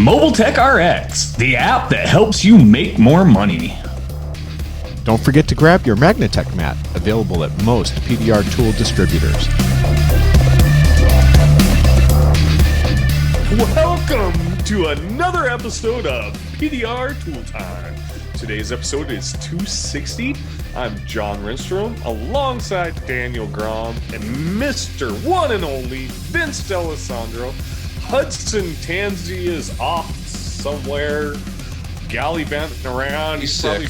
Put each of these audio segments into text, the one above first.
Mobile Tech RX, the app that helps you make more money. Don't forget to grab your Magnatech mat, available at most PDR tool distributors. Welcome to another episode of PDR Tool Time. Today's episode is 260. I'm John Rinstrom, alongside Daniel Grom and Mr. One and Only Vince D'Alessandro. Hudson Tansey is off somewhere, gallivanting around. He's sick.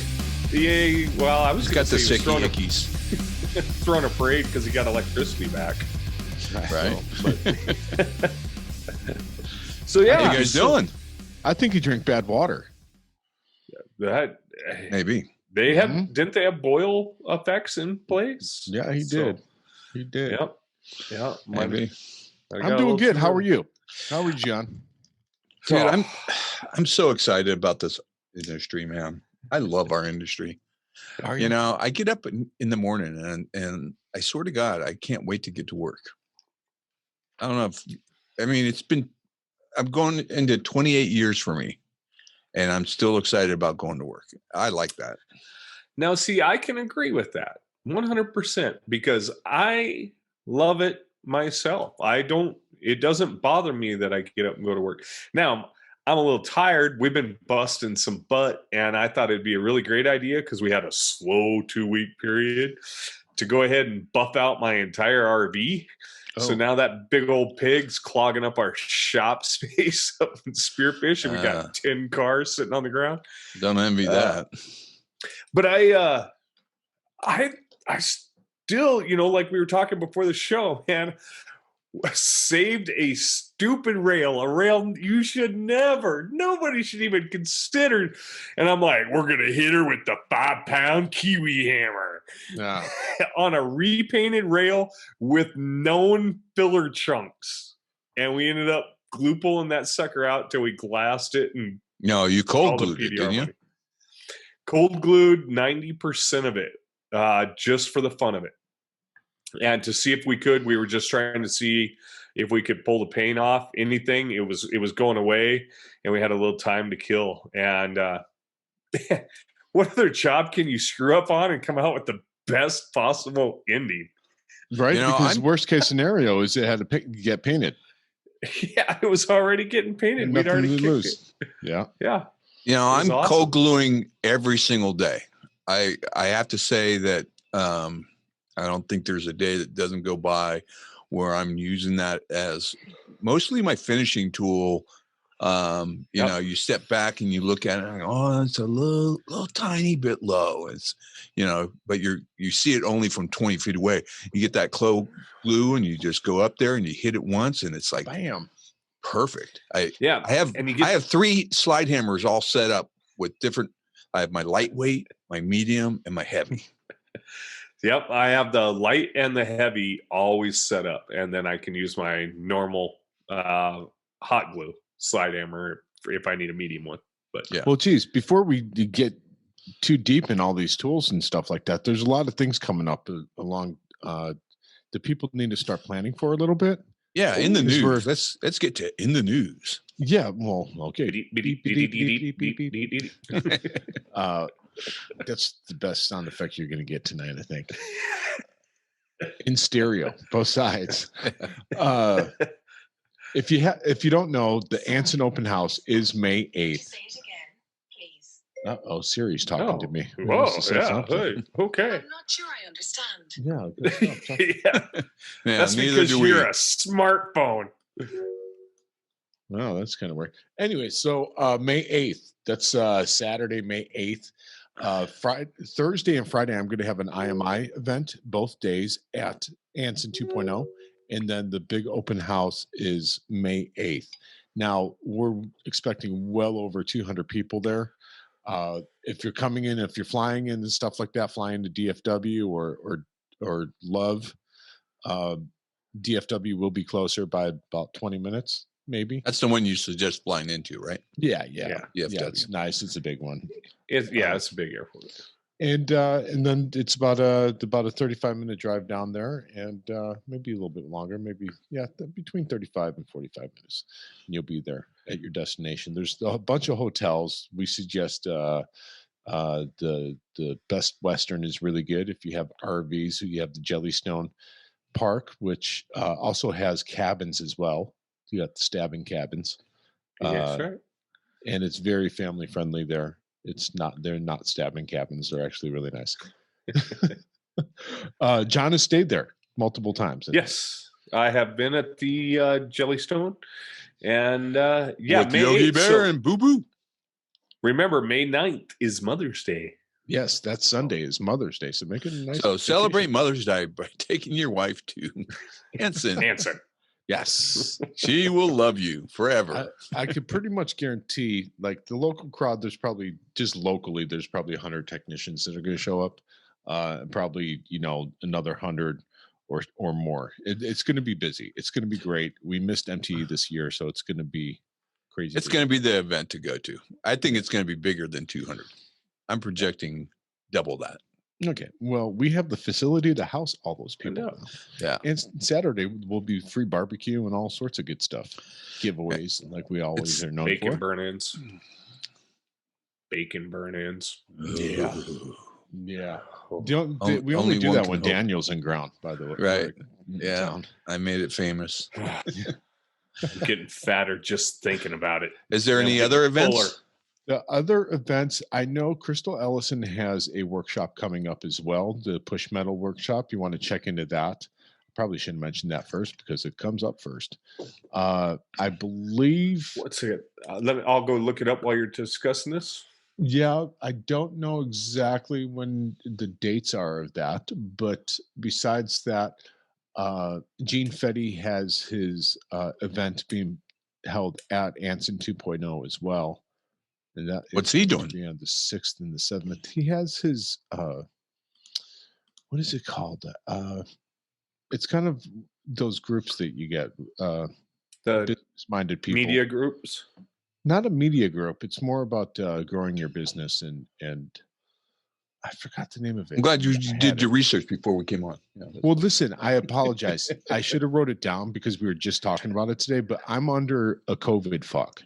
Yeah, well, I was He's got the sick hickeys. Throwing a parade because he got electricity back. Right. So yeah, how you guys doing? I think you drink bad water. That Maybe they have didn't they have boil effects in place? Yeah, he did. He did. Yep. Yeah. maybe. I'm doing good. How are you? How are you, John? Dude, I'm so excited about this industry, man. I love our industry. You know, I get up in the morning and I swear to God, I can't wait to get to work. I don't know if I'm going into 28 years for me, and I'm still excited about going to work. I like that. Now, see, I can agree with that 100% because I love it myself. It doesn't bother me that I get up and go to work. Now, I'm a little tired. We've been busting some butt, and I thought it'd be a really great idea because we had a slow 2-week period to go ahead and buff out my entire RV. So now that big old pig's clogging up our shop space up in Spearfish, and we got 10 cars sitting on the ground. Don't envy that. But I still, like we were talking before the show, man, saved a stupid rail, a rail nobody should even consider. And I'm like, we're going to hit her with the 5-pound Kiwi hammer on a repainted rail with known filler chunks. And we ended up glue pulling that sucker out till we glassed it. And no, you cold glued it, didn't you? Cold glued 90% of it, just for the fun of it. And to see if we were just trying to see if we could pull the paint off anything. It was going away, and we had a little time to kill. And what other job can you screw up on and come out with the best possible ending? Right, because worst case scenario is it had to get painted. Yeah, it was already getting painted. We'd already kicked it. Yeah. I'm awesome. Cold gluing every single day. I have to say that I don't think there's a day that doesn't go by where I'm using that as mostly my finishing tool. You know, you step back and you look at it and go, oh, it's a little tiny bit low. It's, but you see it only from 20 feet away. You get that glue and you just go up there and you hit it once and it's like, bam, perfect. I have 3 slide hammers all set up with different. I have my lightweight, my medium, and my heavy. Yep, I have the light and the heavy always set up, and then I can use my normal hot glue slide hammer if I need a medium one. But yeah. Well, geez, before we get too deep in all these tools and stuff like that, there's a lot of things coming up along that people need to start planning for a little bit. Yeah, in the news. Let's get to in the news. Yeah, well, okay. That's the best sound effect you're going to get tonight, I think. In stereo, both sides. If you don't know, the Anson Open House is May 8th. Say it again, please. Siri's talking to me. Whoa, yeah. Hey, okay. I'm not sure I understand. Yeah, good stuff. Yeah. That's because you're a smartphone. Wow, that's kind of weird. Anyway, so May 8th. That's Saturday, May 8th. Thursday and Friday, I'm going to have an IMI event both days at Anson 2.0. And then the big open house is May 8th. Now, we're expecting well over 200 people there. If you're coming in, if you're flying in and stuff like that, flying to DFW or Love, DFW will be closer by about 20 minutes. Maybe that's the one you suggest flying into, right? Yeah. It's nice. It's a big one. It's a big airport. And then it's about a 35-minute drive down there, and maybe a little bit longer. Maybe between 35 and 45 minutes, and you'll be there. at your destination. There's a bunch of hotels. We suggest the Best Western is really good. If you have RVs, you have the Jellystone Park, which also has cabins as well. You got the stabbing cabins. That's right. And it's very family friendly there. They're not stabbing cabins. They're actually really nice. John has stayed there multiple times. Yes, I have been at the Jellystone, and with Yogi Bear and Boo Boo. Remember, May 9th is Mother's Day. Yes, that Sunday is Mother's Day, so make it a nice. So celebrate Mother's Day by taking your wife to Hanson. Yes, she will love you forever. I could pretty much guarantee, like the local crowd, there's probably 100 technicians that are going to show up. Probably another 100 or more. It's going to be busy. It's going to be great. We missed MTE this year, so it's going to be crazy. It's going to be the event to go to. I think it's going to be bigger than 200. I'm projecting double that. Okay. Well, we have the facility to house all those people now. Yeah. And Saturday will be free barbecue and all sorts of good stuff. Giveaways like we always are known bacon for. Bacon burn-ins. Yeah. Yeah. We only do that when Daniel's in ground, by the way. Right. Yeah. I made it famous. I'm getting fatter just thinking about it. Is there any other events? The other events, I know Crystal Ellison has a workshop coming up as well, the Push Metal workshop. You want to check into that. Probably shouldn't mention that first because it comes up first. I believe. What's it? I'll go look it up while you're discussing this. Yeah, I don't know exactly when the dates are of that, but besides that, Gene Fetty has his event being held at Anson 2.0 as well. And that what's he doing? On the 6th and the 7th. He has his what is it called? It's kind of those groups that you get the business-minded people. Media groups. Not a media group. It's more about growing your business and I forgot the name of it. I'm glad you did your research before we came on. Yeah, well, listen, I apologize. I should have wrote it down because we were just talking about it today, but I'm under a COVID fog.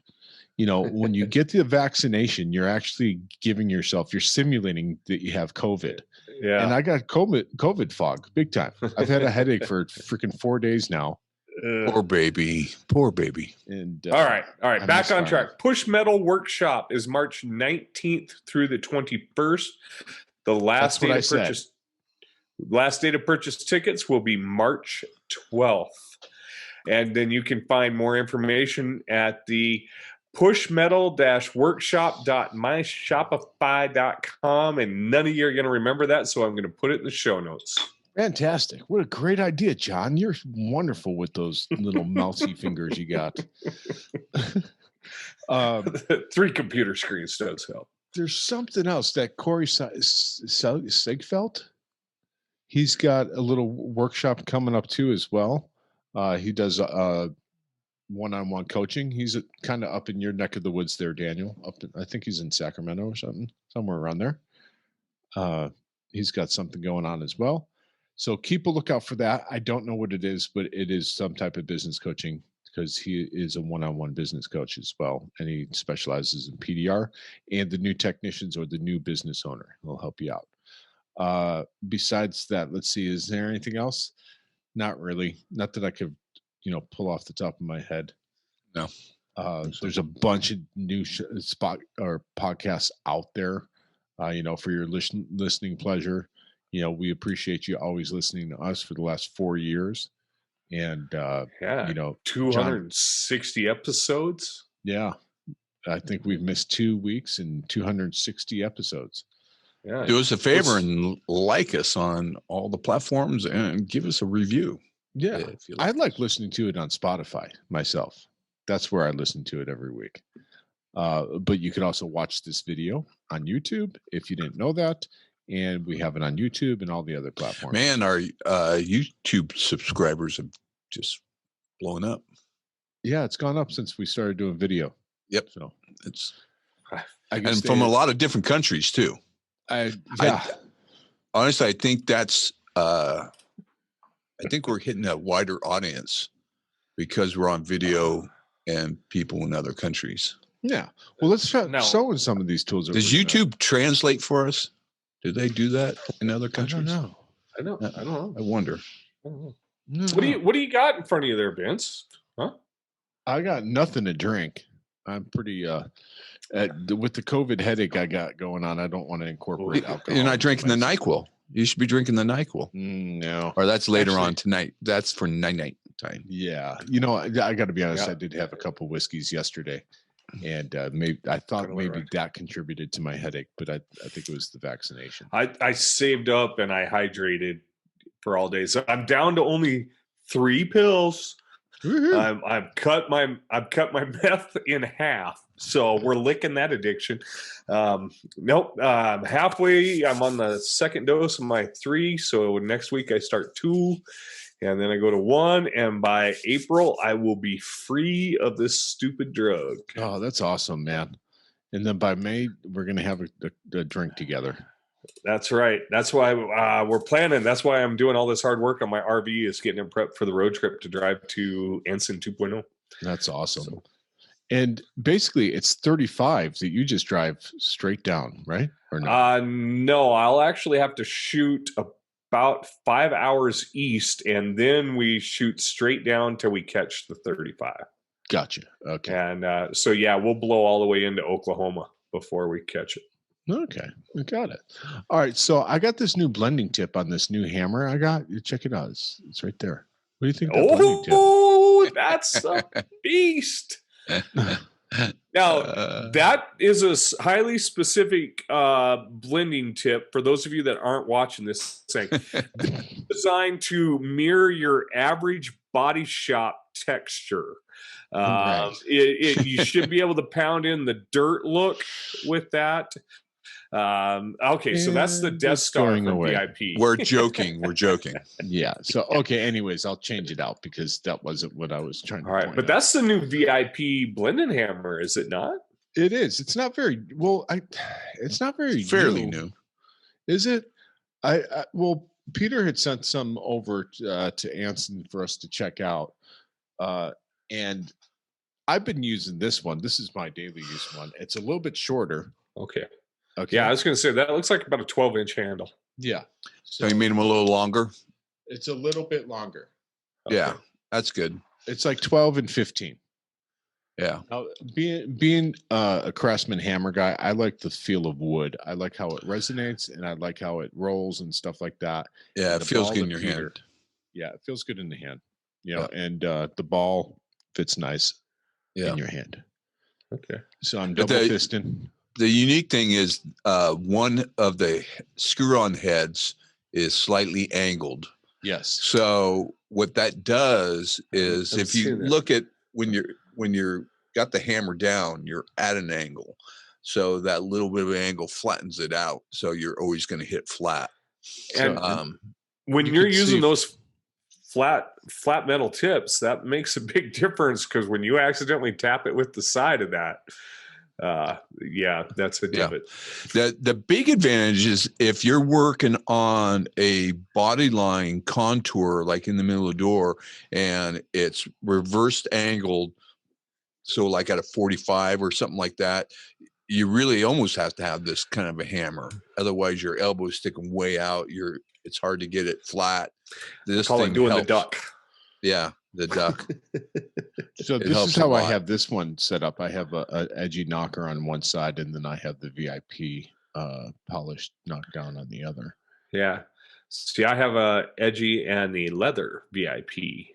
When you get the vaccination, you're actually you're simulating that you have COVID. Yeah. And I got COVID fog big time. I've had a headache for freaking 4 days now. Poor baby. And all right. Back on track. Push Metal Workshop is March 19th through the 21st. The last day to purchase tickets will be March 12th. And then you can find more information at the pushmetal-workshop.myshopify.com, and none of you are going to remember that, so I'm going to put it in the show notes. Fantastic. What a great idea, John. You're wonderful with those little mousy fingers you got. 3 computer screens does help. There's something else that Corey Sigfelt, he's got a little workshop coming up too as well. He does one-on-one coaching. He's kind of up in your neck of the woods there, Daniel. I think he's in Sacramento or something, somewhere around there. He's got something going on as well. So keep a lookout for that. I don't know what it is, but it is some type of business coaching because he is a one-on-one business coach as well. And he specializes in PDR and the new technicians or the new business owner. He'll help you out. Besides that, let's see, is there anything else? Not really. Not that I could pull off the top of my head. No. There's a bunch of new podcasts out there, for your listening pleasure. We appreciate you always listening to us for the last 4 years. And, 260 episodes. Yeah. I think we've missed 2 weeks and 260 episodes. Yeah. Do us a favor and like us on all the platforms and give us a review. Yeah, I like listening to it on Spotify myself. That's where I listen to it every week. But you can also watch this video on YouTube if you didn't know that. And we have it on YouTube and all the other platforms. Man, our YouTube subscribers have just blown up. Yeah, it's gone up since we started doing video. Yep. So it's and from a lot of different countries too. Honestly, I think that's I think we're hitting a wider audience because we're on video and people in other countries. Yeah. Well, let's try Now- showing some of these tools. that Does we're gonna- YouTube translate for us? Do they do that in other I countries? don't know. I don't know. I wonder. I don't know. No, What do you got in front of you there, Vince? Huh? I got nothing to drink. I'm pretty with the COVID headache I got going on. I don't want to incorporate alcohol. You're not into drinking the my- NyQuil. You should be drinking the NyQuil. No. Or that's later Actually- on tonight. That's for night time. Yeah. You know, I got to be honest. Yeah. I did have a couple whiskeys yesterday, and maybe I thought Kinda maybe right. that contributed to my headache, but I think it was the vaccination. I saved up and I hydrated for all day. So I'm down to only 3 pills. Woohoo. I've cut my meth in half. So we're licking that addiction. Nope. Halfway. I'm on the second dose of my 3. So next week I start 2, and then I go to 1. And by April I will be free of this stupid drug. Oh, that's awesome, man. And then by May, we're gonna have a drink together. That's right. That's why we're planning. That's why I'm doing all this hard work on my RV, is getting it prepped for the road trip to drive to Ensign 2.0. That's awesome. So- And basically, it's 35 that you just drive straight down, right? Or no? No, I'll actually have to shoot about 5 hours east, and then we shoot straight down till we catch the 35. Gotcha. Okay. And so, yeah, we'll blow all the way into Oklahoma before we catch it. Okay. We got it. All right. So I got this new blending tip on this new hammer I got. You check it out. It's right there. What do you think of that blending tip? Oh, that's a beast. Now, that is a highly specific blending tip for those of you that aren't watching this thing. Designed to mirror your average body shop texture. Right. You should be able to pound in the dirt look with that. Okay, so that's the And Death it's Star going from away. VIP. We're joking. We're joking. Yeah. So, okay. Anyways, I'll change it out because that wasn't what I was trying to All right, point but out. that's the new VIP blending hammer, is it not? It is. It's not very well. It's not very Fairly new. Is it? Well, Peter had sent some over to Anson for us to check out, and I've been using this one. This is my daily use one. It's a little bit shorter. Okay. Okay. Yeah, I was going to say that looks like about a 12-inch handle. Yeah. So you made them a little longer? It's a little bit longer. Yeah, Okay. that's good. It's like 12 and 15. Yeah. Now, being a Craftsman hammer guy, I like the feel of wood. I like how it resonates, and I like how it rolls and stuff like that. Yeah, And it the feels ball good in that your Peter- hand. Yeah, it feels good in the hand. You know, and the ball fits nice Yeah. in your hand. Okay. So I'm But double the- fisting. The unique thing is one of the screw-on heads is slightly angled. Yes. So what that does is, I've if you seen that. look at when you're got the hammer down, you're at an angle. So that little bit of angle flattens it out. So you're always going to hit flat. And when you you're can using see- those flat metal tips, that makes a big difference, because when you accidentally tap it with the side of that, yeah, that's a Yeah. divot. The big advantage is if you're working on a body line contour, like in the middle of the door, and it's reversed angled, so like at a 45 or something like that, you really almost have to have this kind of a hammer. Otherwise, your elbow is sticking way out. It's hard to get it flat. This Call it thing doing helps. the duck. Yeah, the duck. So It this helps is a how I lot. have this one set up. I have a edgy knocker on one side, and then I have the VIP polished knockdown on the other. Yeah. See, I have a edgy and the leather VIP.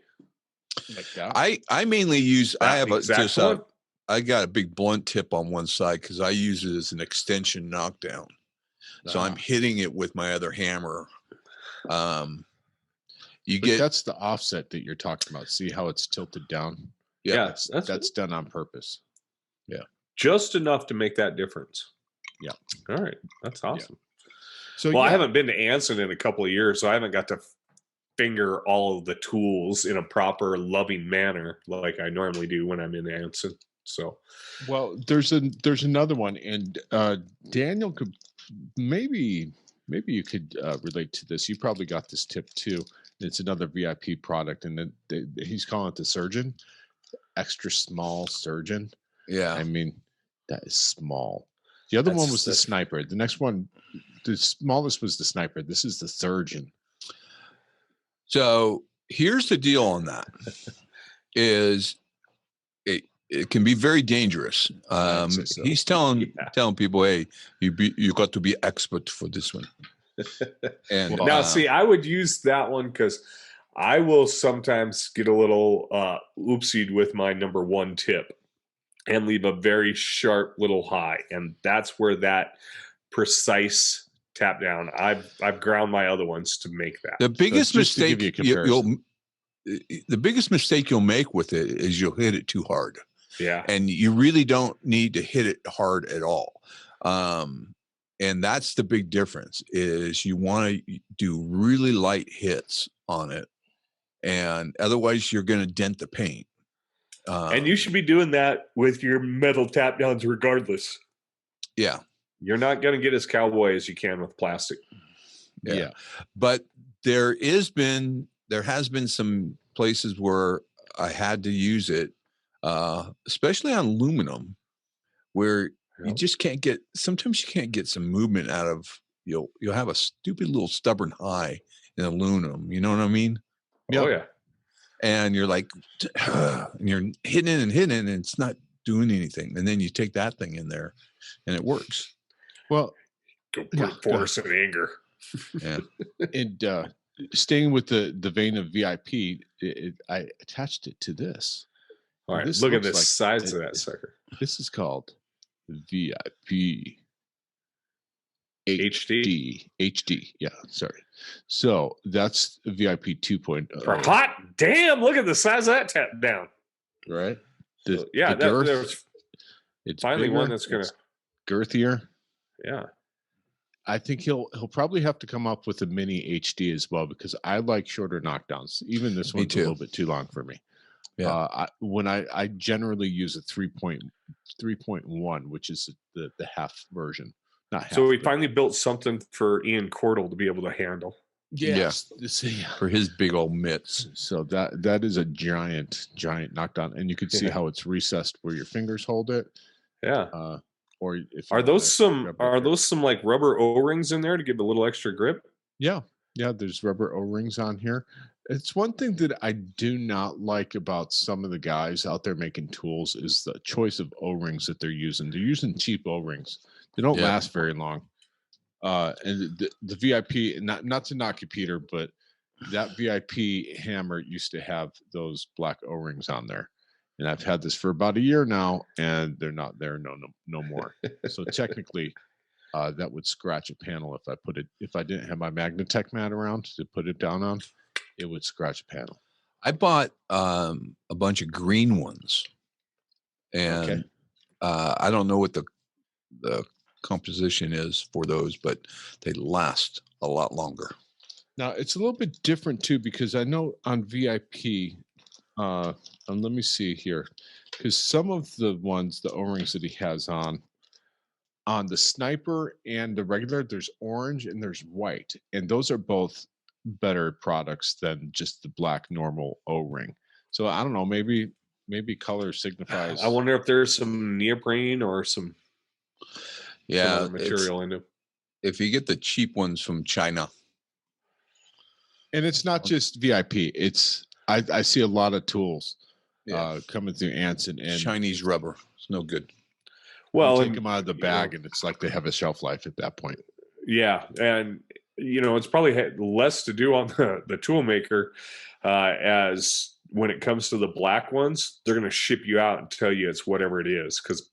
Like that. I mainly use. I That have exact just one. I got a big blunt tip on one side because I use it as an extension knockdown. So I'm Ah. hitting it with my other hammer. You But get that's the offset that you're talking about. See how it's tilted down? Yeah, That's done on purpose. just enough to make that difference. Yeah. All right. That's awesome. So Well, I yeah, haven't been to Anson in a couple of years, so I haven't got to finger all of the tools in a proper, loving manner like I normally do when I'm in Anson. So, Well, there's another one, and Daniel could maybe you could relate to this. You probably got this tip too. It's another VIP product, and then he's calling it the Surgeon. extra small surgeon. Yeah. I mean, that is small. The other one was the sniper. The next one, the smallest was the sniper. This is the surgeon. So here's the deal on that is it can be very dangerous. So. He's telling people, hey, you got to be expert for this one. And now, see, I would use that one because I will sometimes get a little oopsied with my number one tip and leave a very sharp little high, and that's where that precise tap down. I've ground my other ones to make that. The biggest mistake the biggest mistake you'll make with it is you'll hit it too hard. Yeah. And you really don't need to hit it hard at all. And that's the big difference is you want to do really light hits on it. And otherwise you're going to dent the paint. And you should be doing that with your metal tap downs regardless. Yeah. You're not going to get as cowboy as you can with plastic. Yeah. But there has been some places where I had to use it, especially on aluminum, where you just can't get, sometimes you can't get some movement out of, you'll have a stupid little stubborn high in aluminum. You know what I mean? Oh yeah. And you're like, and you're hitting it, and it's not doing anything. And then you take that thing in there and it works. Well, go brute force and anger. Yeah. And staying with the vein of VIP, I attached it to this. All right, this look at the like size of that sucker. This is called VIP HD. Yeah, sorry. So that's VIP 2.0. For hot damn, look at the size of that tap down. Right? There's it's finally bigger, one that's gonna girthier. Yeah. I think he'll probably have to come up with a mini HD as well, because I like shorter knockdowns. Even this one's a little bit too long for me. Yeah. I generally use a 3.1, which is the half version. Not half, so we finally built something for Ian Cordell to be able to handle. Yes. For his big old mitts. So that is a giant knockdown, and you can see how it's recessed where your fingers hold it. Yeah. Or if are those some like rubber O-rings in there to give a little extra grip? Yeah, there's rubber O-rings on here. It's one thing that I do not like about some of the guys out there making tools is the choice of O-rings that they're using. They're using cheap O-rings. They don't last very long. And the VIP, not to knock you, Peter, but that VIP hammer used to have those black O-rings on there. And I've had this for about a year now, and they're not there no more. So technically, that would scratch a panel if I didn't have my Magnatech mat around to put it down on, it would scratch a panel. I bought a bunch of green ones, and I don't know what the composition is for those, but they last a lot longer. Now it's a little bit different too, because I know on VIP. And let me see here, because some of the O-rings that he has on the sniper and the regular, there's orange and there's white, and those are both better products than just the black normal O-ring. So I don't know, maybe color signifies. I wonder if there's some neoprene or some other material in it. If you get the cheap ones from China, and it's not just VIP, it's I see a lot of tools coming through Anson, and Chinese rubber. It's no good. Well, take them out of the bag, and it's like they have a shelf life at that point. Yeah, and it's probably less to do on the tool maker, as when it comes to the black ones, they're going to ship you out and tell you it's whatever it is, because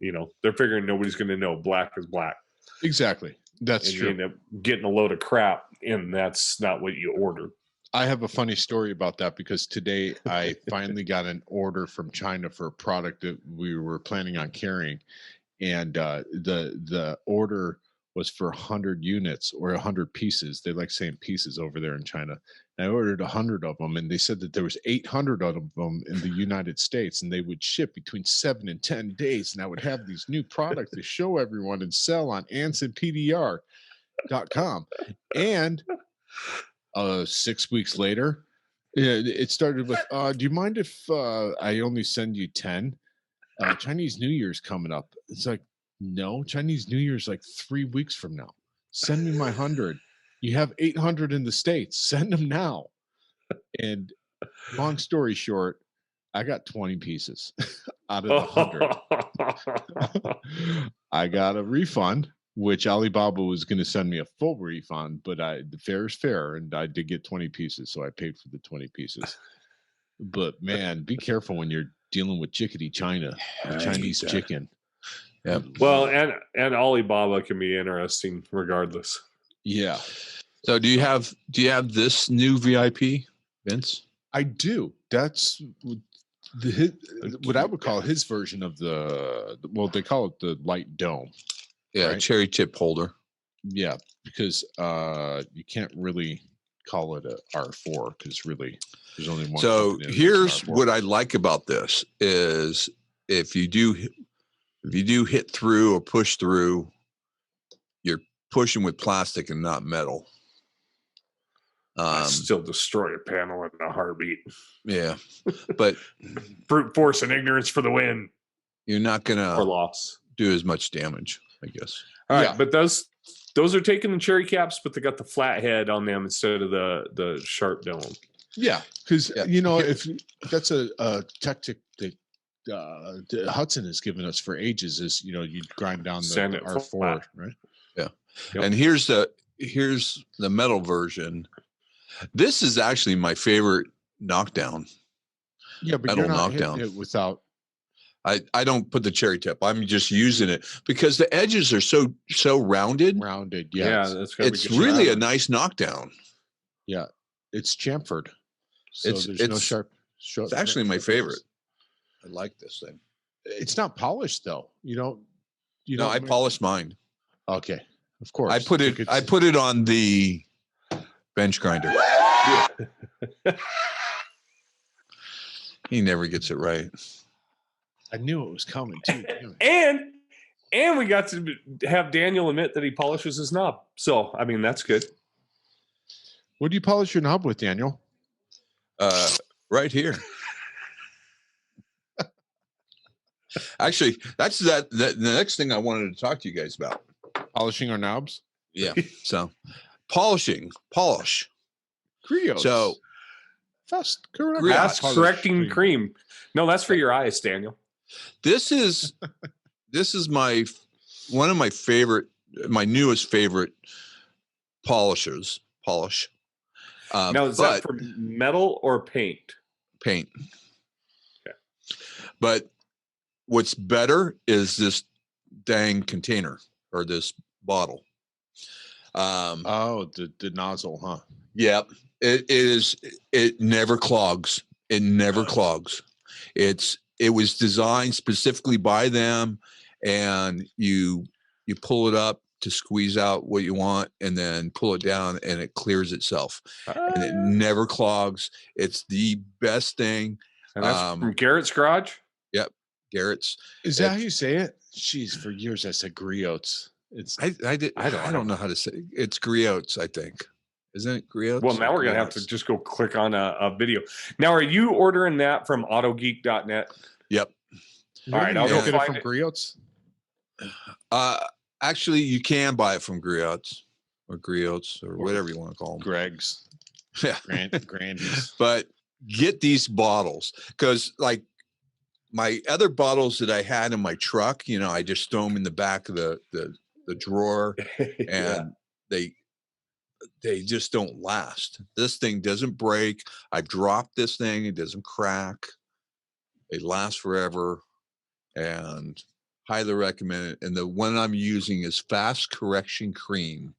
they're figuring nobody's going to know black is black. Exactly, that's true. You end up getting a load of crap, and that's not what you ordered. I have a funny story about that, because today I finally got an order from China for a product that we were planning on carrying, and the order was for 100 units or 100 pieces. They like saying pieces over there in China. And I ordered 100 of them, and they said that there was 800 of them in the United States, and they would ship between 7 and 10 days, and I would have these new products to show everyone and sell on MPDR.com. And 6 weeks later, Yeah, it started with, do you mind if I only send you 10? Chinese New Year's coming up. It's like, no, Chinese New Year's like 3 weeks from now. Send me my 100. You have 800 in the States. Send them now. And long story short, I got 20 pieces out of the 100. I got a refund, which Alibaba was going to send me a full refund, but the fair is fair, and I did get 20 pieces, so I paid for the 20 pieces. But man, be careful when you're dealing with chickadee China, Chinese chicken. Yeah. Well, and Alibaba can be interesting regardless. Yeah. So do you have this new VIP, Vince? I do. That's what I would call his version of well, they call it the light dome. Yeah, right? Cherry tip holder. Yeah, because you can't really call it a R4 because really there's only one. So here's what I like about this is if you do hit through or push through, you're pushing with plastic and not metal. Still destroy a panel in a heartbeat. Yeah, but brute force and ignorance for the win. You're not gonna or loss do as much damage, I guess. All right, but those are taking the cherry caps, but they got the flat head on them instead of the sharp dome. Yeah, because if that's a tactic that Hudson has given us for ages is you grind down the R4, flat. Right? Yeah, yep. And here's the metal version. This is actually my favorite knockdown. Yeah, but metal you're not knockdown. It without. I don't put the cherry tip. I'm just using it because the edges are so rounded. Rounded, yeah. It's really a nice knockdown. Yeah, it's chamfered. So it's no sharp. It's actually my favorite. I like this thing. It's not polished though. No, I polish mine. Okay, of course. I put it on the bench grinder. He never gets it right. I knew it was coming too. And we got to have Daniel admit that he polishes his knob. So I mean that's good. What do you polish your knob with, Daniel? Right here. Actually, that's the next thing I wanted to talk to you guys about. Polishing our knobs? Yeah. So polish. Griots. So fast correct. Fast correcting cream. No, that's for your eyes, Daniel. This is one of my favorite, my newest favorite polish. Now, is that for metal or paint? Paint. Okay. But what's better is this dang container or this bottle. The nozzle, huh? Yep. It never clogs. It never clogs. It was designed specifically by them, and you pull it up to squeeze out what you want and then pull it down and it clears itself. And it never clogs. It's the best thing. And that's from Garrett's Garage? Yep. Garrett's. Is that how you say it? Jeez, for years I said griots. I don't know how to say it. It's griots, I think. Isn't it griots? Well, now we're going to have to just go click on a video. Now, are you ordering that from autogeek.net? Yep. All right, I'll go get find it from griots. Actually, you can buy it from griots or whatever you want to call them. Greg's. Yeah. Grandy's. But get these bottles because like my other bottles that I had in my truck, I just throw them in the back of the drawer and they just don't last. This thing doesn't break. I dropped this thing. It doesn't crack. It lasts forever and highly recommend it. And the one I'm using is Fast Correction Cream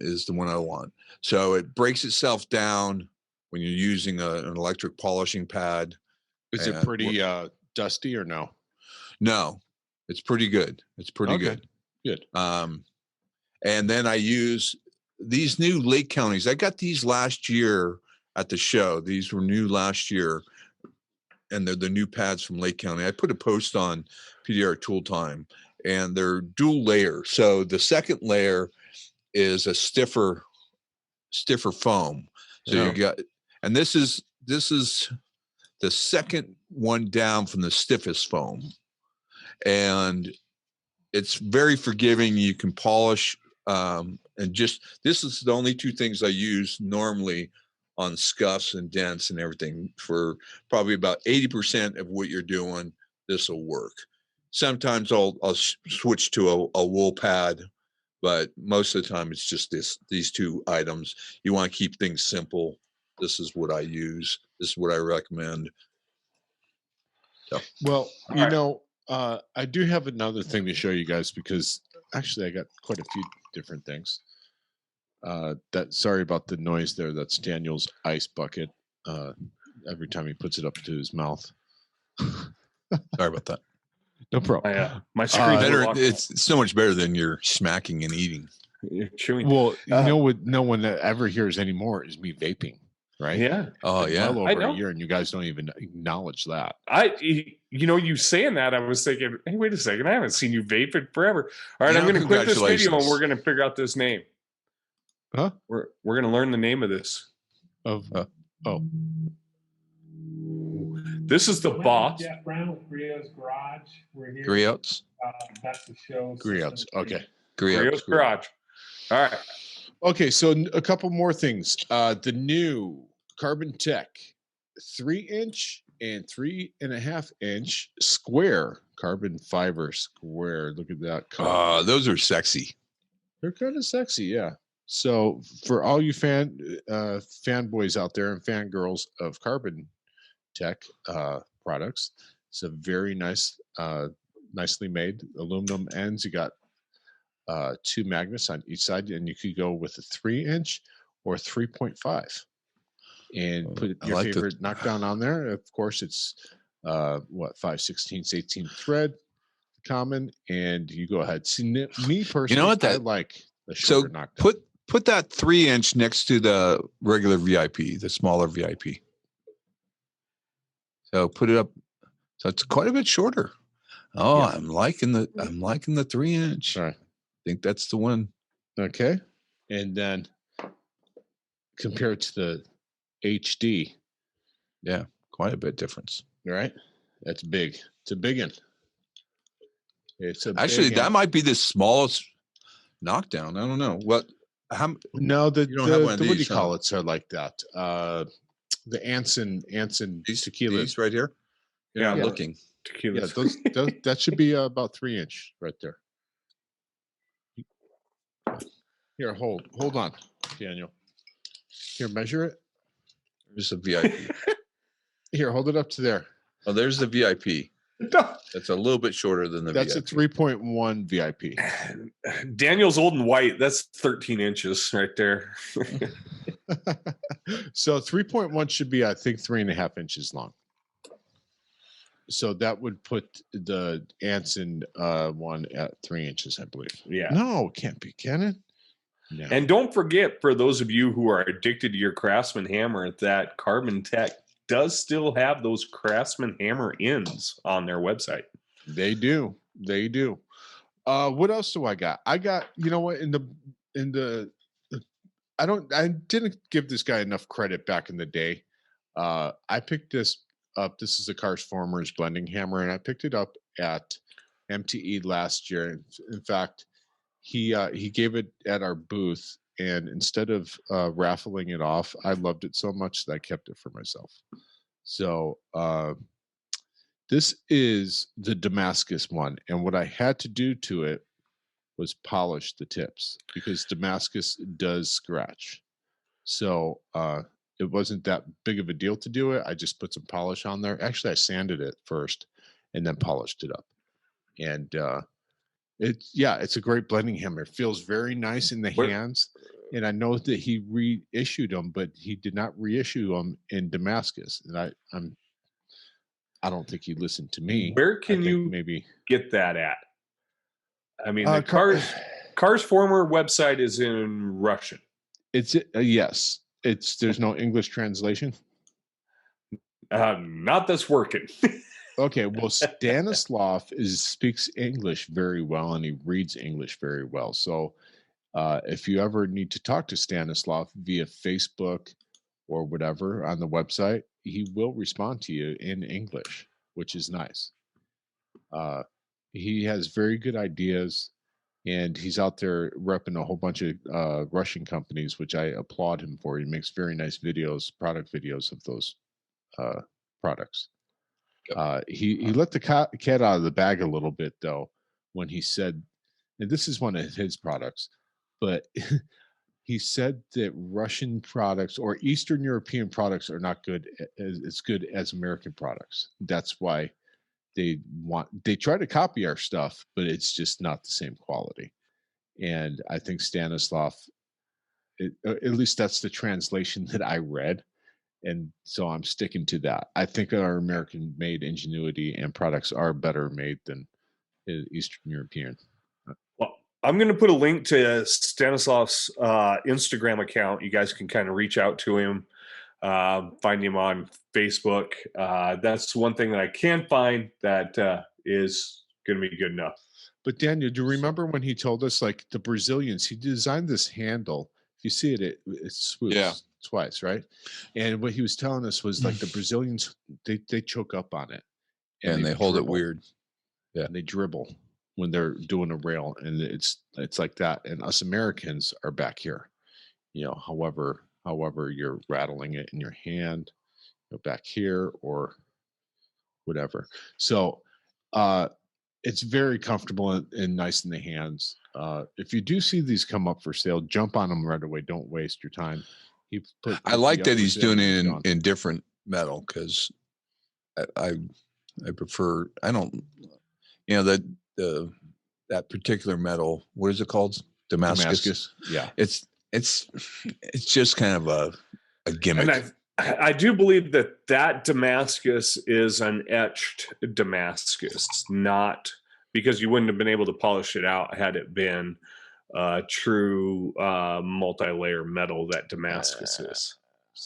is the one I want. So it breaks itself down when you're using an electric polishing pad. Is it pretty dusty or no? No, it's pretty good. It's pretty good. Good. And then I use these new Lake Counties. I got these last year at the show. These were new last year. And they're the new pads from Lake County. I put a post on PDR Tool Time, and they're dual layer. So the second layer is a stiffer foam. So you got, And this is the second one down from the stiffest foam. And it's very forgiving. You can polish, and this is the only two things I use normally on scuffs and dents and everything. For probably about 80% of what you're doing, this will work. Sometimes I'll switch to a wool pad, but most of the time it's just these two items. You want to keep things simple. This is what I use. This is what I recommend. So. Well, I do have another thing to show you guys, because actually I got quite a few different things. Sorry about the noise there. That's Daniel's ice bucket. Every time he puts it up to his mouth. Sorry about that. No problem. My screen it's so much better than you're smacking and eating. You're chewing. Well, what no one ever hears anymore is me vaping, right? Yeah. Oh, yeah. Well over a year, and you guys don't even acknowledge that. You saying that, I was thinking, hey, wait a second, I haven't seen you vape in forever. All right, I'm going to quit this video and we're going to figure out this name. Huh? We're going to learn the name of this. This is the boss. Jeff Brown with Griot's Garage. We're here. Griot's? That's the show. Griot's. Okay. Griot's Garage. All right. Okay, so a couple more things. The new Carbon Tech 3-inch and 3.5-inch square carbon fiber square. Look at that color. Those are sexy. They're kind of sexy, yeah. So for all you fanboys out there and fangirls of Carbon Tech products, it's a very nice, nicely made aluminum ends. You got 2 magnets on each side, and you could go with a 3-inch or 3.5 and put your favorite knockdown on there. Of course, it's 5/16 18 thread common, and you go ahead. See, me personally, you know what, I like the shorter knockdown. Put that 3-inch next to the regular VIP, the smaller VIP. So put it up. So it's quite a bit shorter. Oh, yeah. I'm liking the 3-inch. All right. I think that's the one. Okay. And then compared to the HD. Yeah, quite a bit difference. Right? That's big. It's a big one. Actually, that might be the smallest knockdown. I don't know. No, the what do you call it? Are like that. The Anson tequila. These right here. Yeah, I'm looking. Tequila. Yeah, those, that should be about 3-inch right there. Here, hold on, Daniel. Here, measure it. There's a VIP. Here, hold it up to there. Oh, there's the VIP. That's a little bit shorter than the That's VIP. a 3.1 VIP. Daniel's old and white. That's 13 inches right there. So 3.1 should be, I think, 3.5 inches long. So that would put the Anson one at 3 inches, I believe. Yeah. No, it can't be, can it? No. And don't forget, for those of you who are addicted to your Craftsman hammer, that Carbon Tech does still have those Craftsman hammer ends on their website. They do. What else do I got? I got, you know what, I didn't give this guy enough credit back in the day. I picked this up. This is a Cars-Formers blending hammer, and I picked it up at MTE last year. In fact, he gave it at our booth, and instead of raffling it off, I loved it so much that I kept it for myself. So this is the Damascus one, and what I had to do to it was polish the tips, because Damascus does scratch. So it wasn't that big of a deal to do it. I just put some polish on there. Actually, I sanded it first and then polished it up. And it's a great blending hammer. It feels very nice in the hands. And I know that he reissued them, but he did not reissue them in Damascus. And I don't think he listened to me. Where can you maybe get that at? I mean, the Cars Former website is in Russian. It's yes. There's no English translation. Not that's working. Okay, well, Stanislav speaks English very well, and he reads English very well. So if you ever need to talk to Stanislav via Facebook or whatever on the website, he will respond to you in English, which is nice. He has very good ideas, and he's out there repping a whole bunch of Russian companies, which I applaud him for. He makes very nice videos, product videos of those products. He let the cat out of the bag a little bit, though, when he said, and this is one of his products, but he said that Russian products or Eastern European products are not good as good as American products. That's why they try to copy our stuff, but it's just not the same quality. And I think Stanislav, at least that's the translation that I read, and so I'm sticking to that. I think our American made ingenuity and products are better made than Eastern European. Well, I'm going to put a link to Stanislav's Instagram account. You guys can kind of reach out to him, find him on Facebook. That's one thing that I can find that is going to be good enough. But Daniel, do you remember when he told us, like, the Brazilians, he designed this handle. If you see it, it swoops twice, right? And what he was telling us was, like, the Brazilians, they choke up on it. And they hold it weird. Yeah. And they dribble when they're doing a rail, and it's like that. And us Americans are back here, however you're rattling it in your hand, back here or whatever. So it's very comfortable and nice in the hands. If you do see these come up for sale, jump on them right away. Don't waste your time. I like that he's doing it in different metal, because I prefer, I don't, that particular metal, what is it called? Damascus. Yeah. It's just kind of a gimmick. And I do believe that Damascus is an etched Damascus, not because you wouldn't have been able to polish it out had it been true multi-layer metal that Damascus is.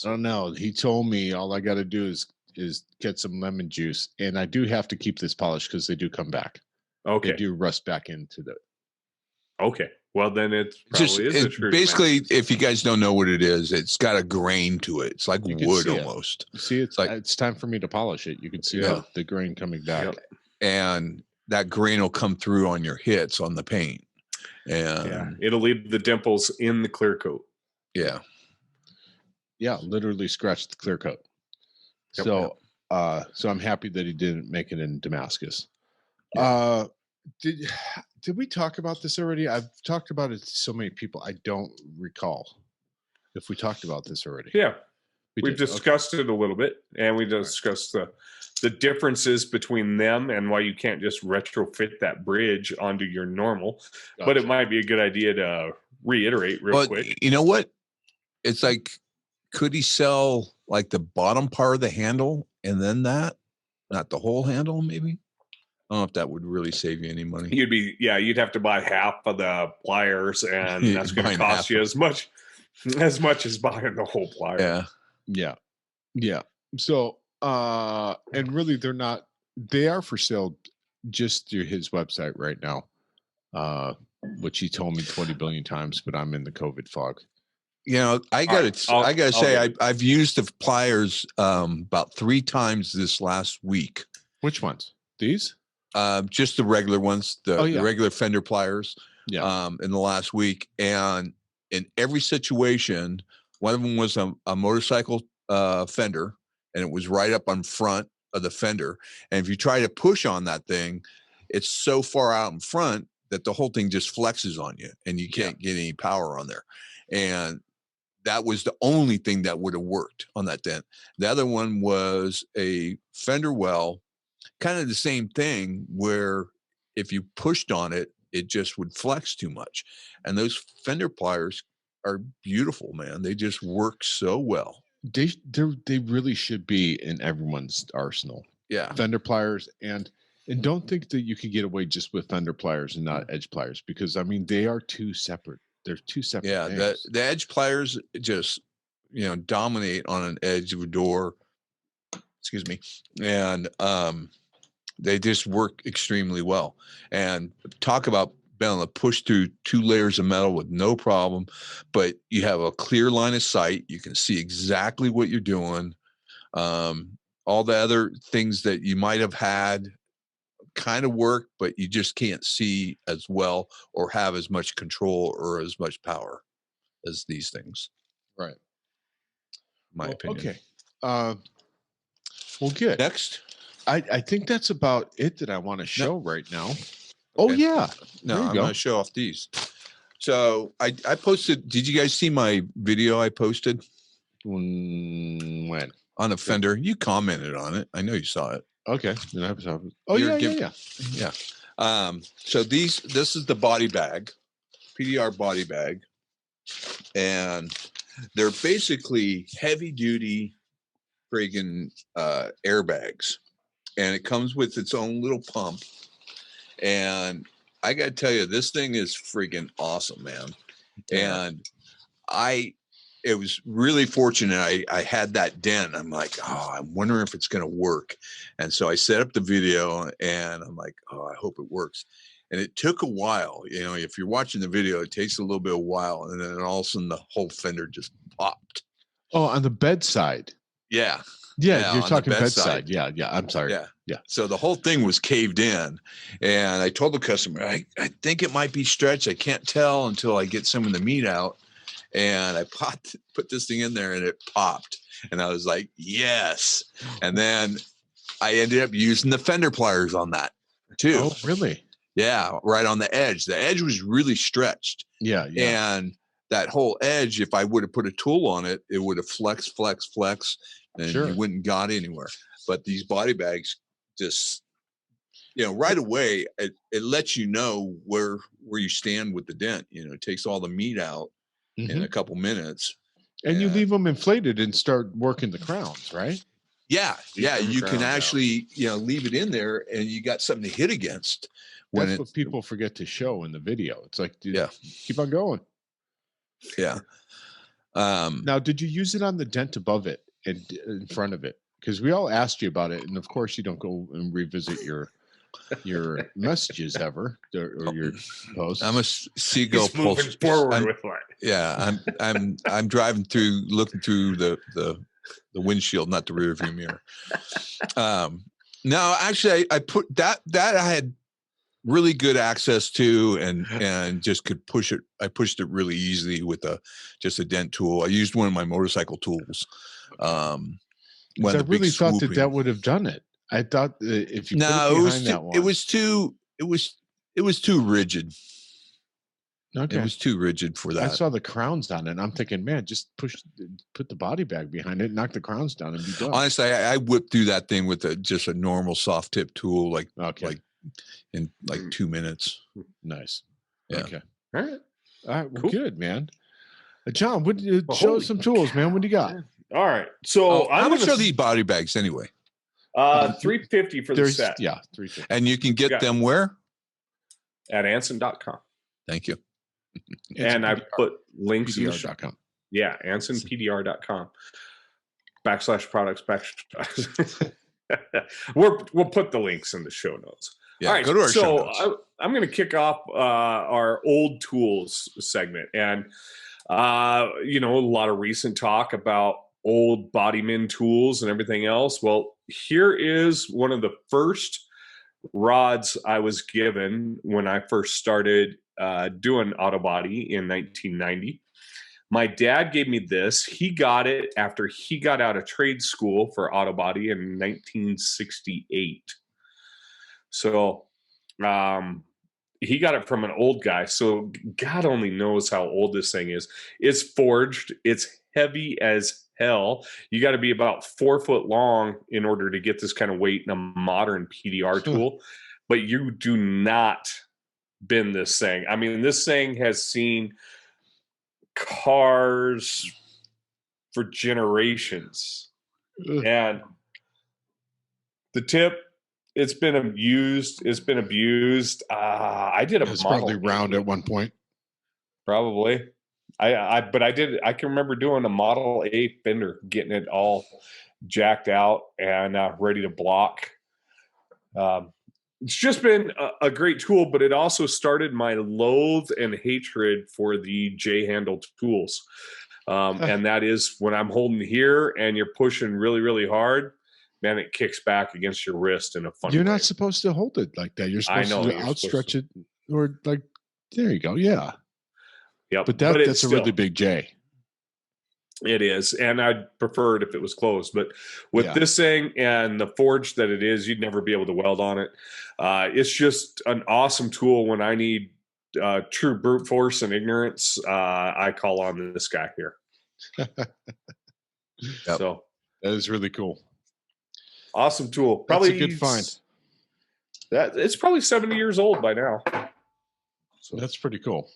I don't know. He told me all I got to do is get some lemon juice, and I do have to keep this polished because they do come back. Okay. They do rust back into the. Okay. Well, then it probably is a true basically, Damascus. if you guys don't know what it is, it's got a grain to it. It's like wood almost. See, it's time for me to polish it. You can see the grain coming back. Yep. And that grain will come through on your hits on the paint. And it'll leave the dimples in the clear coat. Yeah. Yeah, literally scratch the clear coat. Yep. So I'm happy that he didn't make it in Damascus. Did we talk about this already? I've talked about it to so many people. I don't recall if we talked about this already. Yeah. We've discussed it a little bit, and we discussed the differences between them and why you can't just retrofit that bridge onto your normal. Gotcha. But it might be a good idea to reiterate real quick. You know what? It's like, could he sell like the bottom part of the handle and then that? Not the whole handle, maybe? I don't know if that would really save you any money. You'd have to buy half of the pliers, and that's going to cost you as much as buying the whole plier. Yeah. So, and really they are for sale just through his website right now, which he told me 20 billion times, but I'm in the COVID fog. I gotta say, I've used the pliers about 3 times this last week. Which ones? These? Just the regular ones, the regular Fender pliers. Yeah. In the last week, and in every situation, one of them was a motorcycle fender, and it was right up on front of the fender. And if you try to push on that thing, it's so far out in front that the whole thing just flexes on you, and you can't get any power on there. And that was the only thing that would have worked on that dent. The other one was a fender well, kind of the same thing, where if you pushed on it, it just would flex too much. And those Fender pliers are beautiful, man. They just work so well. They really should be in everyone's arsenal. Yeah. Fender pliers, and don't think that you could get away just with Fender pliers and not edge pliers, because I mean they are two separate. They're two separate. Yeah, things. The edge pliers just dominate on an edge of a door. Excuse me, and they just work extremely well. And talk about been able to push through 2 layers of metal with no problem, but you have a clear line of sight. You can see exactly what you're doing. All the other things that you might have had kind of work, but you just can't see as well or have as much control or as much power as these things. Right. My opinion. Okay. Well, good. Next. I think that's about it that I want to show right now. Okay. Oh, yeah. No, I'm going to show off these. So I posted, did you guys see my video I posted? When? On a Fender. You commented on it. I know you saw it. Okay. Oh, yeah. So this is the body bag, PDR body bag. And they're basically heavy duty friggin' airbags. And it comes with its own little pump. And I got to tell you, this thing is freaking awesome, man. Yeah. And it was really fortunate. I had that dent. I'm like, oh, I'm wondering if it's going to work. And so I set up the video and I'm like, oh, I hope it works. And it took a while. You know, if you're watching the video, it takes a little bit of while. And then all of a sudden the whole fender just popped. Oh, on the bedside. Yeah. Yeah, you're talking bedside. Yeah. I'm sorry. Yeah. So the whole thing was caved in. And I told the customer, I think it might be stretched. I can't tell until I get some of the meat out. And I put this thing in there and it popped. And I was like, yes. And then I ended up using the Fender Pliers on that too. Oh, really? Yeah, right on the edge. The edge was really stretched. Yeah. And that whole edge, if I would have put a tool on it, it would have flexed, and you wouldn't got anywhere. But these body bags just, right away, it lets you know where you stand with the dent. It takes all the meat out in a couple minutes. And you leave them inflated and start working the crowns, right? Yeah. You can actually, leave it in there and you got something to hit against. That's what people forget to show in the video. It's like, dude, keep on going. Yeah. Now, did you use it on the dent above it and in front of it? Because we all asked you about it, and of course, you don't go and revisit your messages ever or your posts. I'm a seagull moving forward with what? Yeah, I'm driving through, looking through the windshield, not the rear view mirror. No, actually, I put that I had really good access to and just could push it. I pushed it really easily with just a dent tool. I used one of my motorcycle tools. I really thought that would have done it. I thought if you it was too rigid. Okay. It was too rigid for that. I saw the crowns on it and I'm thinking, man, just put the body bag behind it, knock the crowns down and be done. Honestly, I whipped through that thing with just a normal soft tip tool, like in 2 minutes. Nice. Yeah. Okay. All right. Well, cool. Good, man. John, show us some tools, man. What do you got? All right. So how much are these body bags anyway? $350 for the set. Yeah, $350. And you can get them where? At Anson.com. Thank you. And I put links in the show. PDR.com. Yeah, AnsonPDR.com. /products. We'll put the links in the show notes. Yeah, all right, go to our show notes. I'm going to kick off our old tools segment. And, a lot of recent talk about old bodyman tools and everything else. Well, here is one of the first rods I was given when I first started doing auto body in 1990. My dad gave me this. He got it after he got out of trade school for auto body in 1968. So he got it from an old guy. So God only knows how old this thing is. It's forged. It's heavy as hell. You got to be about 4 foot long in order to get this kind of weight in a modern PDR tool. But you do not bend this thing. I mean, this thing has seen cars for generations. And the tip, it's been abused. I did a It's model. probably round at one point. Probably. I can remember doing a Model A Fender, getting it all jacked out and ready to block. it's just been a great tool, but it also started my loathe and hatred for the J-handle tools. And that is when I'm holding here and you're pushing really, really hard, man, it kicks back against your wrist in a funny way. You're not supposed to hold it like that. You're supposed to outstretch it, or like, there you go. Yeah. Yep. But that's a really big J. It is, and I'd prefer it if it was closed. But with this thing and the forge that it is, you'd never be able to weld on it. It's just an awesome tool when I need true brute force and ignorance. I call on this guy here. So that is really cool. Awesome tool. Probably that's a good find. It's probably 70 years old by now. So that's pretty cool.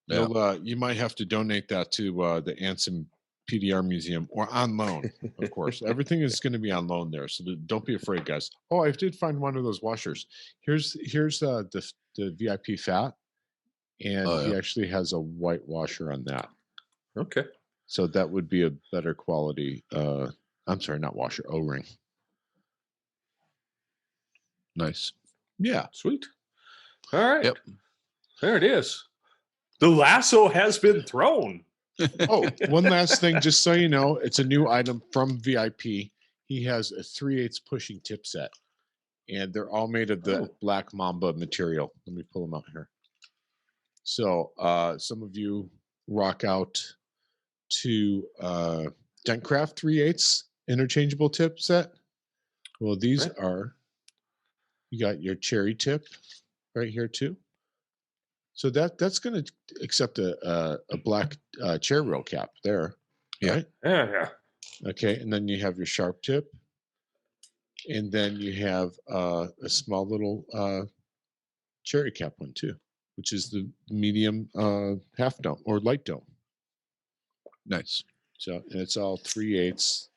Yeah. You might have to donate that to the Anson PDR Museum, or on loan, of course. Everything is going to be on loan there, so don't be afraid, guys. Oh, I did find one of those washers. Here's the VIP Fat, and he actually has a white washer on that. Okay. So that would be a better quality. I'm sorry, not washer, O-ring. Nice. Yeah. Sweet. All right. Yep. There it is. The lasso has been thrown. Oh, one last thing, just so you know, it's a new item from VIP. He has a 3/8 pushing tip set, and they're all made of the black mamba material. Let me pull them out here. So some of you rock out to Dentcraft 3/8 interchangeable tip set. Well, these are, you got your cherry tip right here too. So that's going to accept a black chair rail cap there. Yeah. Right? Yeah. Okay, and then you have your sharp tip, and then you have a small little cherry cap one too, which is the medium half dome or light dome. Nice. So, and it's all 3/8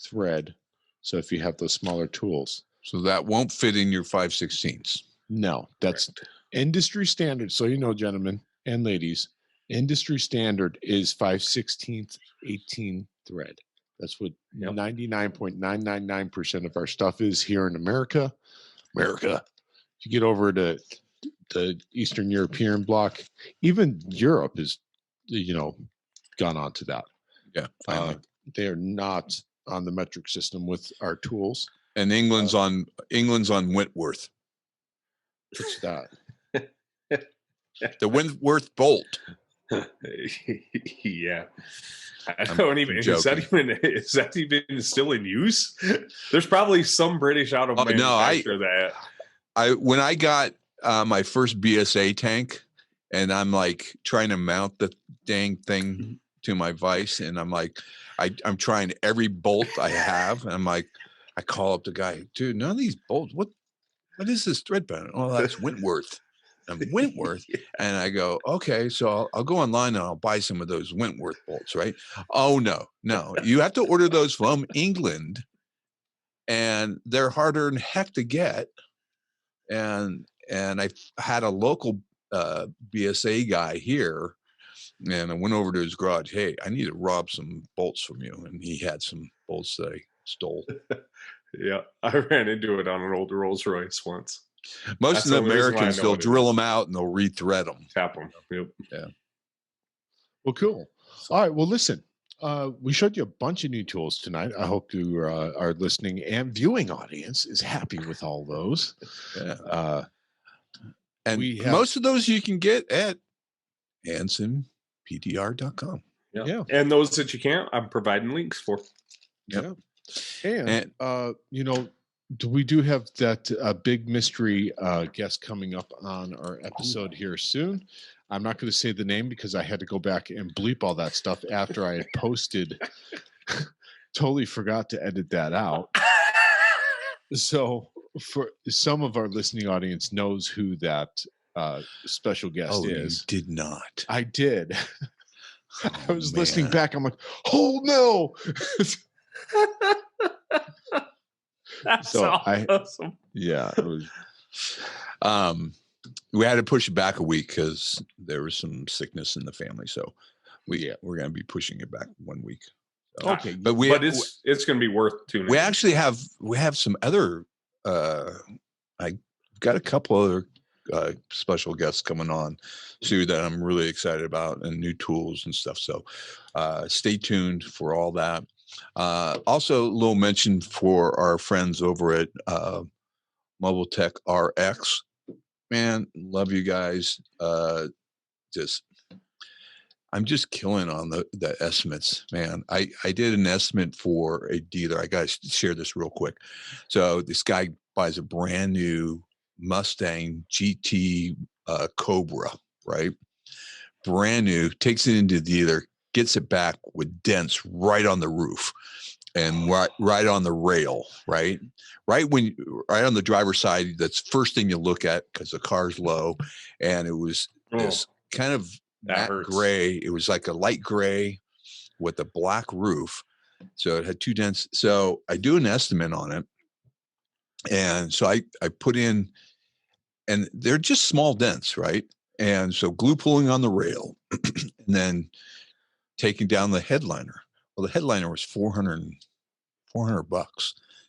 thread. So if you have those smaller tools, so that won't fit in your 5/16. No, that's industry standard. So, you know, gentlemen and ladies, industry standard is 5/16 18 thread. That's what 99.999% of our stuff is here in America. If you get over to the Eastern European bloc, even Europe is, gone on to that. Yeah, they are not on the metric system with our tools. And England's on Wentworth. What's that? The Wentworth bolt. Yeah. I don't even. Is that even still in use? There's probably some British out of manufacturer that. When I got my first BSA tank, and I'm like trying to mount the dang thing to my Vise, and I'm like, I'm trying every bolt I have, and I'm like, I call up the guy, dude, none of these bolts. What is this thread pattern? Oh, that's Wentworth. I'm Wentworth. And I go, okay, so I'll go online and I'll buy some of those Wentworth bolts, right? Oh, no. You have to order those from England, and they're harder than heck to get. And I had a local BSA guy here, and I went over to his garage. Hey, I need to rob some bolts from you. And he had some bolts that I stole. Yeah, I ran into it on an old Rolls Royce once. Most of the Americans, they'll drill them out and they'll rethread them. Tap them. Yep. Yeah. Well, cool. All right. Well, listen, we showed you a bunch of new tools tonight. I hope you, our listening and viewing audience is happy with all those. Yeah. And most of those you can get at AnsonPDR.com. Yeah. And those that you can't, I'm providing links for. Yeah. And we do have that big mystery guest coming up on our episode here soon. I'm not going to say the name because I had to go back and bleep all that stuff after I had posted. Totally forgot to edit that out. So for some of our listening audience knows who that special guest is. You did not. I did. I was listening back. I'm like, oh no. That's awesome. It was. We had to push it back a week because there was some sickness in the family, so we're going to be pushing it back 1 week. So, okay, but it's going to be worth tuning. We actually have some other. I got a couple other special guests coming on too that I'm really excited about, and new tools and stuff. So stay tuned for all that. Also, a little mention for our friends over at Mobile Tech RX. Man, love you guys. I'm just killing on the estimates, man. I did an estimate for a dealer. I got to share this real quick. So this guy buys a brand new Mustang GT Cobra, right? Brand new, takes it into the dealer, gets it back with dents right on the roof and right on the rail, right? Right on the driver's side. That's first thing you look at because the car's low, and it was this kind of matte gray. It was like a light gray with a black roof, so it had 2 dents. So I do an estimate on it, and so I put in, and they're just small dents, right? And so glue pulling on the rail, and then taking down the headliner. Well, the headliner was $400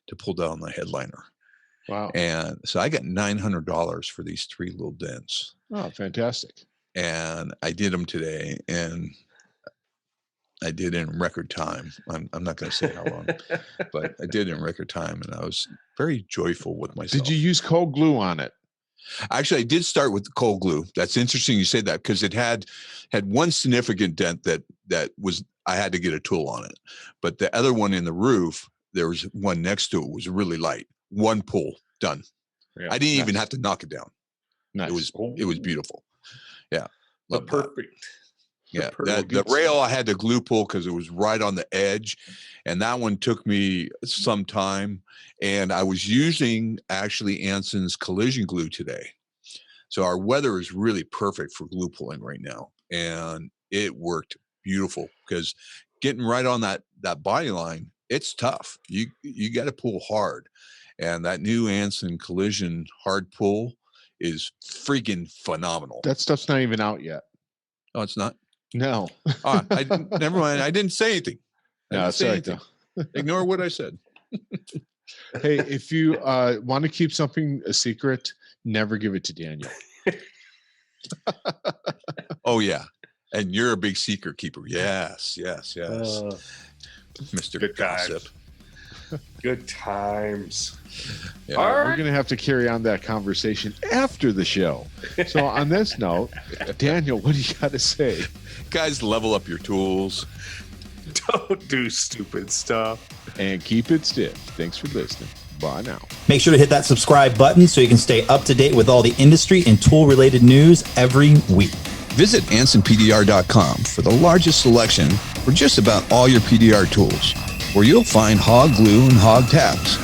to pull down the headliner. Wow. And so I got $900 for these 3 little dents. Oh, fantastic. And I did them today, and I did it in record time. I'm not going to say how long, but I did it in record time, and I was very joyful with myself. Did you use cold glue on it? Actually, I did start with the cold glue. That's interesting you say that, because it had one significant dent that was, I had to get a tool on it. But the other one in the roof, there was one next to it, was really light. One pull, done. Yeah, I didn't even have to knock it down. Nice. It was beautiful. Yeah. The perfect. Yeah. The rail I had to glue pull because it was right on the edge. And that one took me some time. And I was using actually Anson's collision glue today. So our weather is really perfect for glue pulling right now. And it worked beautiful, because getting right on that body line, it's tough. You got to pull hard. And that new Anson collision hard pull is freaking phenomenal. That stuff's not even out yet. Oh, it's not? No. Never mind. I didn't say anything. No, it's all right, though. Ignore what I said. Hey, if you want to keep something a secret, never give it to Daniel. Oh, yeah. And you're a big secret keeper. Yes. Mr. Good Gossip. Good times. Yeah. All right, we're going to have to carry on that conversation after the show. So on this note, Daniel, what do you got to say? Guys, level up your tools. Don't do stupid stuff. And keep it stiff. Thanks for listening. Bye now. Make sure to hit that subscribe button so you can stay up to date with all the industry and tool-related news every week. Visit AnsonPDR.com for the largest selection for just about all your PDR tools, where you'll find Hawg glue and Hawg tabs.